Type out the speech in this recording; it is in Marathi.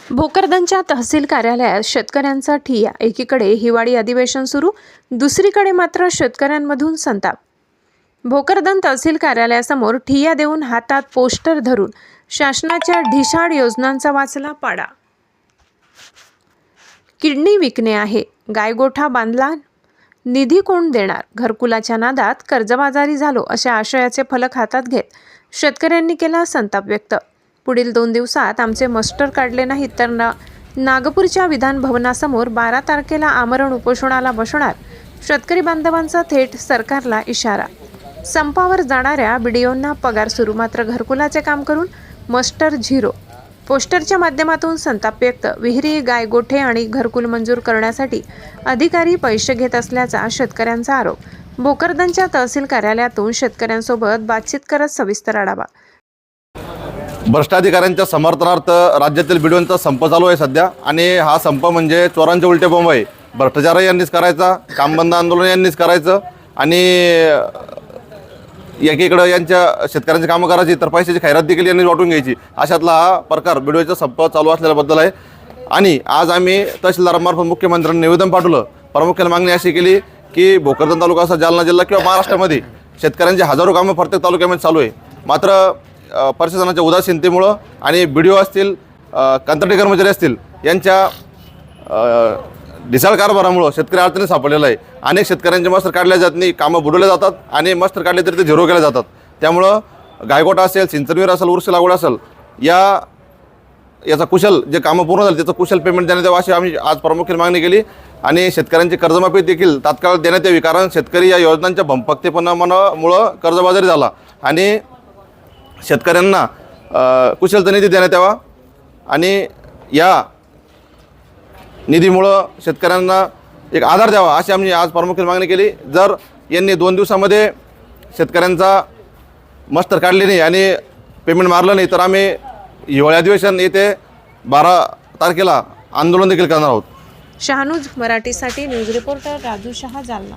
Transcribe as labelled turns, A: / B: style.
A: भोकरदनच्या तहसील कार्यालयात शेतकऱ्यांचा ठिय्या। एकीकडे हिवाळी अधिवेशन सुरू, दुसरीकडे मात्र शेतकऱ्यांमधून संताप। भोकरदन तहसील कार्यालयासमोर ठिय्या देऊन हातात पोस्टर धरून शासनाच्या ढिसाळ योजनांचा वाचला पाडा। किडनी विकणे आहे, गायगोठा बांधला, निधी कोण देणार, घरकुलाच्या नादात कर्जबाजारी झालो अशा आशयाचे फलक हातात घेत शेतकऱ्यांनी केला संताप व्यक्त। पुढील 2 दिवसात आमचे मस्टर काढले नाहीत तर नागपूरच्या विधान भवनासमोर 12 तारखेला आमरण उपोषणाला बसणार शेतकरी बांधवांचा थेट सरकारला इशारा। संपावर जाणाऱ्या बीडीओंना पगार सुरू, मात्र घरकुलाचे काम करून मस्टर झिरो। पोस्टरच्या माध्यमातून संताप व्यक्त। विहिरी, गायगोठे आणि घरकुल मंजूर करण्यासाठी अधिकारी पैसे घेत असल्याचा शेतकऱ्यांचा आरोप। भोकरदनच्या तहसील कार्यालयातून शेतकऱ्यांसोबत बातचीत करत सविस्तर आढावा।
B: भ्रष्टाधिकाऱ्यांच्या समर्थनार्थ राज्यातील बीडीओंचा संप चालू आहे सध्या, आणि हा संप म्हणजे चोरांचे उलटे बॉम्ब आहे। भ्रष्टाचार यांनीच करायचा, कामबंद आंदोलन यांनीच करायचं, आणि एकीकडे यांच्या शेतकऱ्यांची कामं करायची तर पैशाची खैरात देखील यांनी वाटून घ्यायची। अशातला हा प्रकार बीडीओचा संप चालू असल्याबद्दल आहे। आणि आज आम्ही तहसीलदारांमार्फत मुख्यमंत्र्यांना निवेदन पाठवलं। प्रामुख्याने मागणी अशी केली की भोकरदन तालुका असा जालना जिल्हा किंवा महाराष्ट्रामध्ये शेतकऱ्यांची हजारो कामं प्रत्येक तालुक्यामध्ये चालू आहे, मात्र प्रशासनाच्या उदासीनतेमुळं आणि बीडीओ असतील, कंत्राटी कर्मचारी असतील यांच्या ढिसाळ कारभारामुळं शेतकरी अडचणीत सापडलेला आहे। अनेक शेतकऱ्यांचे मस्तर काढले जात नाही, कामं बुडवले जातात, आणि मस्तर काढले तरी ते झिरो केले जातात। त्यामुळं गायगोठा असेल, सिंचनविहीर असेल, वृक्ष लागवड असेल, याचा कुशल जे कामं पूर्ण झाली त्याचं कुशल पेमेंट देण्यात यावं अशी आम्ही आज प्रामुख्याने मागणी केली। आणि शेतकऱ्यांची कर्जमाफी देखील तात्काळ देण्यात यावी, कारण शेतकरी या योजनांच्या भंपकतेपणामुळं कर्जबाजारी झाला, आणि शेतकऱ्यांना कुशलता निधी देण्यात यावा, आणि या निधीमुळं शेतकऱ्यांना एक आधार द्यावा अशी आम्ही आज प्रामुख्याने मागणी केली। जर यांनी 2 दिवसामध्ये शेतकऱ्यांचा मस्तर काढले नाही आणि पेमेंट मारलं नाही तर आम्ही हिवाळी अधिवेशन येथे 12 तारखेला आंदोलन देखील करणार आहोत।
A: शहानूज मराठीसाठी न्यूज रिपोर्टर राजू शहा, जालना।